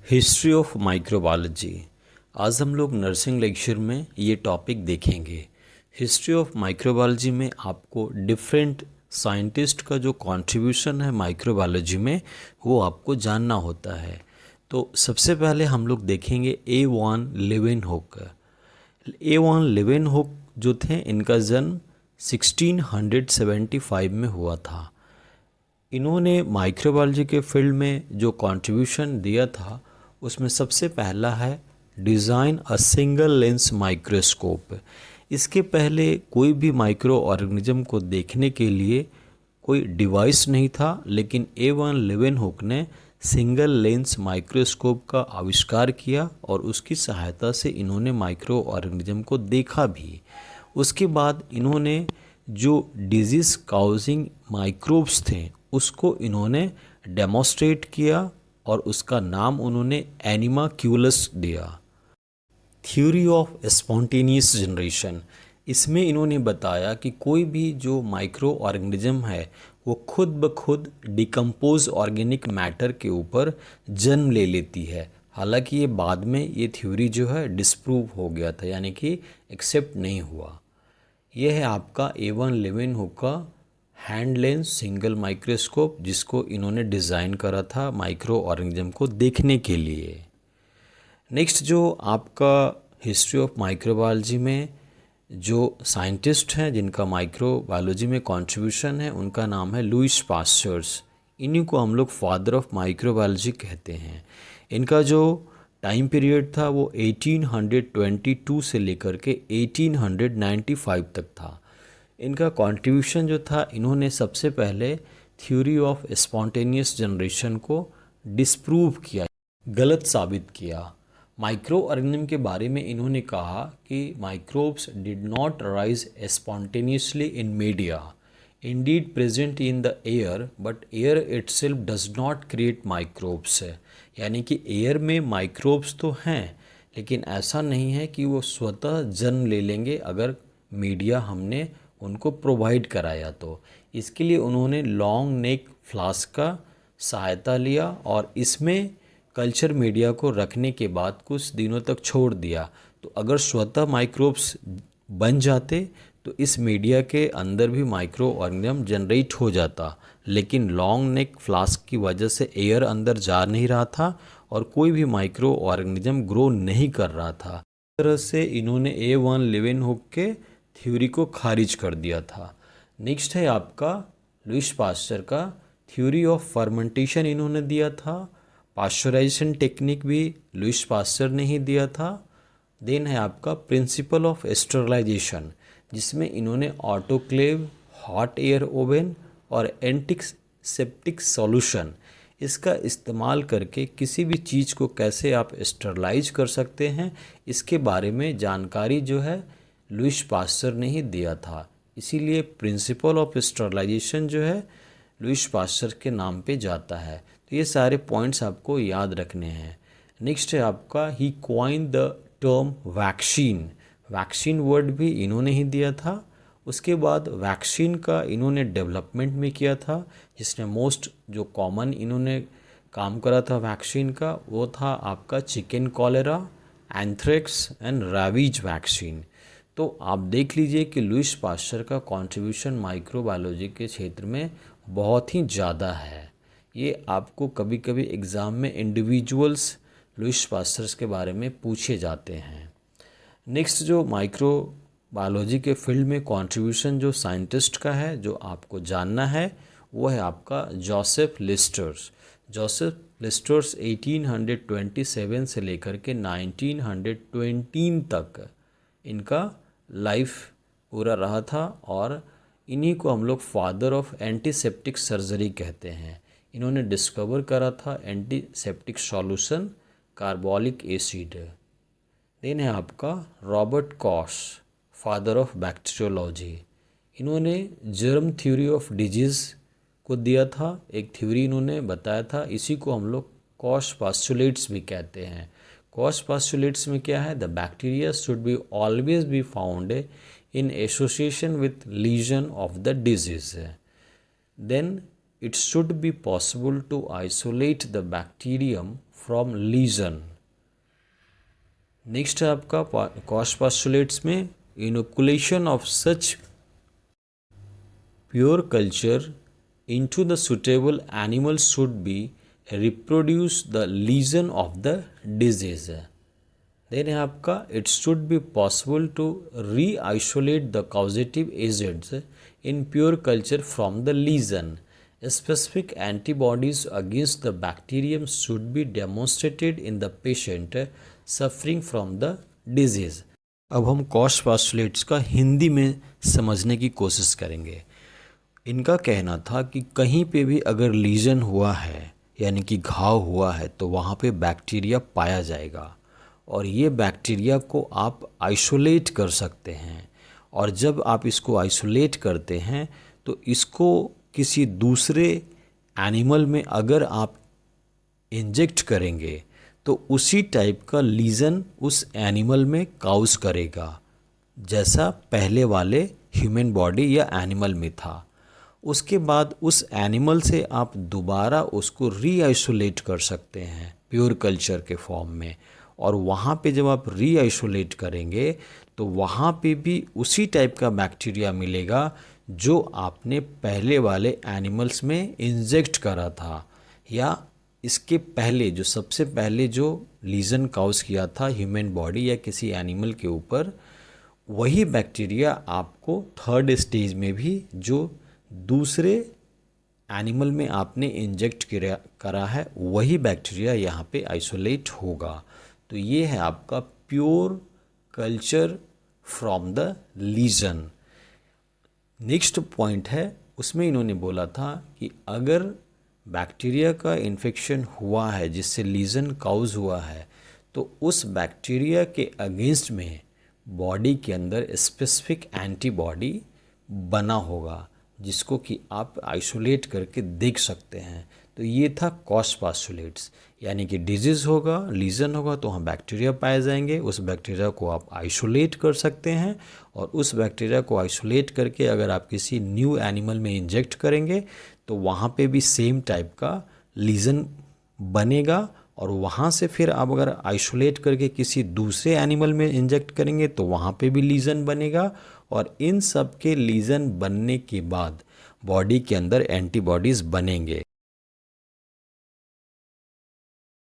History of microbiology. आज हम लोग नर्सिंग लेक्चर में ये टॉपिक देखेंगे। हिस्ट्री ऑफ माइक्रोबायोलॉजी में आपको डिफरेंट साइंटिस्ट का जो कंट्रीब्यूशन है माइक्रोबायोलॉजी में वो आपको जानना होता है। तो सबसे पहले हम लोग देखेंगे A1 लेवेनहुक। A1 लेवेनहुक जो थे, इनका जन्म 1675 में हुआ था। इन्होंने माइक्रोबायोलॉजी के फील्ड में जो कंट्रीब्यूशन दिया था उसमें सबसे पहला है design a single lens microscope. इसके पहले कोई भी माइक्रो ऑर्गेनिज्म को देखने के लिए कोई डिवाइस नहीं था, लेकिन A1 लेवेनहुक ने सिंगल लेंस माइक्रोस्कोप का आविष्कार किया और उसकी सहायता से इन्होंने माइक्रो ऑर्गेनिज्म को देखा भी। उसके बाद इन्होंने जो डिजीज़ काउजिंग माइक्रोब्स थे उसको इन्होंने डेमोस्ट्रेट किया और उसका नाम उन्होंने एनिमाक्यूलस दिया। थ्योरी ऑफ स्पॉन्टेनियस जनरेशन, इसमें इन्होंने बताया कि कोई भी जो माइक्रो ऑर्गेनिज्म है वो खुद ब खुद डिकम्पोज ऑर्गेनिक मैटर के ऊपर जन्म ले लेती है। हालांकि ये बाद में ये थ्योरी जो है डिस्प्रूव हो गया था, यानी कि एक्सेप्ट नहीं हुआ। यह है आपका A1 लेवेनहुक का हैंड लेंस सिंगल माइक्रोस्कोप, जिसको इन्होंने डिज़ाइन करा था माइक्रो ऑर्गेनिज्म को देखने के लिए। नेक्स्ट जो आपका हिस्ट्री ऑफ माइक्रोबायोलॉजी में जो साइंटिस्ट हैं जिनका माइक्रोबायोलॉजी में कंट्रीब्यूशन है उनका नाम है लुईस पास्चर्स। इन्हीं को हम लोग फादर ऑफ माइक्रोबायोलॉजी कहते हैं। इनका जो टाइम पीरियड था वो 1822 से लेकर के 1895 तक था। इनका कंट्रीब्यूशन जो था, इन्होंने सबसे पहले थ्योरी ऑफ स्पॉन्टेनियस जनरेशन को डिस्प्रूव किया, गलत साबित किया। माइक्रो ऑर्गेनिज्म के बारे में इन्होंने कहा कि microbes did not rise spontaneously in media, Indeed present in the air, but air itself does not create microbes. यानी कि एयर में माइक्रोब्स तो हैं, लेकिन ऐसा नहीं है कि वो स्वतः जन्म ले लेंगे अगर मीडिया हमने उनको प्रोवाइड कराया तो। इसके लिए उन्होंने लॉन्ग नेक फ्लास्क का सहायता लिया और इसमें कल्चर मीडिया को रखने के बाद कुछ दिनों तक छोड़ दिया। तो अगर स्वतः माइक्रोब्स बन जाते तो इस मीडिया के अंदर भी माइक्रो ऑर्गेनिज्म जनरेट हो जाता, लेकिन लॉन्ग नेक फ्लास्क की वजह से एयर अंदर जा नहीं रहा था और कोई भी माइक्रो ऑर्गेनिज्म ग्रो नहीं कर रहा था। इस तरह से इन्होंने A1 लेवेनहुक के थ्योरी को खारिज कर दिया था। नेक्स्ट है आपका लुईस पास्चर का थ्योरी ऑफ फर्मेंटेशन इन्होंने दिया था। पास्चराइजेशन टेक्निक भी लुईस पास्चर ने ही दिया था। देन है आपका प्रिंसिपल ऑफ स्टरलाइजेशन, जिसमें इन्होंने ऑटोक्लेव, हॉट एयर ओवन और एंटीसेप्टिक सॉल्यूशन इसका इस्तेमाल करके किसी भी चीज़ को कैसे आप स्टरलाइज कर सकते हैं, इसके बारे में जानकारी जो है लुईस पास्चर ने ही दिया था। इसीलिए प्रिंसिपल ऑफ स्टरलाइजेशन जो है लुईस पास्चर के नाम पे जाता है। तो ये सारे पॉइंट्स आपको याद रखने हैं। नेक्स्ट है आपका he coin the term vaccine. Vaccine word भी इन्होंने ही दिया था। उसके बाद वैक्सीन का इन्होंने डेवलपमेंट में किया था, जिसमें मोस्ट जो कॉमन इन्होंने काम करा था वैक्सीन का वो था आपका chicken cholera, anthrax and rabies vaccine. तो आप देख लीजिए कि लुईस पास्चर का कंट्रीब्यूशन माइक्रोबायोलॉजी के क्षेत्र में बहुत ही ज़्यादा है। ये आपको कभी कभी एग्ज़ाम में इंडिविजुअल्स लुईस पास्चर के बारे में पूछे जाते हैं। नेक्स्ट जो माइक्रोबायोलॉजी के फील्ड में कंट्रीब्यूशन जो साइंटिस्ट का है जो आपको जानना है वो है आपका जोसेफ लिस्टर्स। जोसेफ लिस्टर्स 1827 से लेकर के 1920 तक इनका लाइफ पूरा रहा था और इन्हीं को हम लोग फादर ऑफ एंटीसेप्टिक सर्जरी कहते हैं। इन्होंने डिस्कवर करा था antiseptic solution carbolic acid. Then है आपका Robert Koch, father of bacteriology. इन्होंने जर्म थ्योरी ऑफ डिजीज़ को दिया था, एक थ्योरी इन्होंने बताया था। इसी को हम लोग कॉश पास्चुलेट्स भी कहते हैं। कॉश पास्चुलेट्स में क्या है, the bacteria should be always be found in association with lesion of the disease, then it should be possible to isolate the bacterium from lesion. Next है आपका कॉश पोस्टुलेट्स में inoculation of such pure culture into the suitable animal should be reproduce the lesion of the disease. Then है आपका it should be possible to re-isolate the causative agents in pure culture from the lesion. Specific antibodies against the bacterium should be demonstrated in the patient suffering from the disease. अब हम cosh postulates का हिंदी में समझने की कोशिश करेंगे। इनका कहना था कि कहीं पे भी अगर लीजन हुआ है यानी कि घाव हुआ है तो वहाँ पे बैक्टीरिया पाया जाएगा और ये बैक्टीरिया को आप आइसोलेट कर सकते हैं। और जब आप इसको आइसोलेट करते हैं तो इसको किसी दूसरे एनिमल में अगर आप इंजेक्ट करेंगे तो उसी टाइप का लीजन उस एनिमल में काउज करेगा जैसा पहले वाले ह्यूमन बॉडी या एनिमल में था। उसके बाद उस एनिमल से आप दोबारा उसको रीआइसोलेट कर सकते हैं प्योर कल्चर के फॉर्म में। और वहाँ पे जब आप रीआइसोलेट करेंगे तो वहाँ पे भी उसी टाइप का बैक्टीरिया मिलेगा जो आपने पहले वाले एनिमल्स में इंजेक्ट करा था या इसके पहले जो सबसे पहले जो लीजन काउज किया था ह्यूमन बॉडी या किसी एनिमल के ऊपर, वही बैक्टीरिया आपको थर्ड स्टेज में भी जो दूसरे एनिमल में आपने इंजेक्ट करा है वही बैक्टीरिया यहाँ पे आइसोलेट होगा। तो ये है आपका pure culture from the lesion. Next point है उसमें इन्होंने बोला था कि अगर बैक्टीरिया का इन्फेक्शन हुआ है जिससे लीजन काउज हुआ है तो उस बैक्टीरिया के अगेंस्ट में बॉडी के अंदर स्पेसिफिक एंटीबॉडी बना होगा जिसको कि आप आइसोलेट करके देख सकते हैं। तो ये था कॉश पोस्टुलेट्स, यानी कि डिजीज़ होगा, लीजन होगा तो वहाँ बैक्टीरिया पाए जाएंगे, उस बैक्टीरिया को आप आइसोलेट कर सकते हैं और उस बैक्टीरिया को आइसोलेट करके अगर आप किसी न्यू एनिमल में इंजेक्ट करेंगे तो वहाँ पे भी सेम टाइप का लीजन बनेगा और वहाँ से फिर आप अगर आइसोलेट करके किसी दूसरे एनिमल में इंजेक्ट करेंगे तो वहाँ पे भी लीजन बनेगा और इन सब के लीजन बनने के बाद बॉडी के अंदर एंटीबॉडीज़ बनेंगे।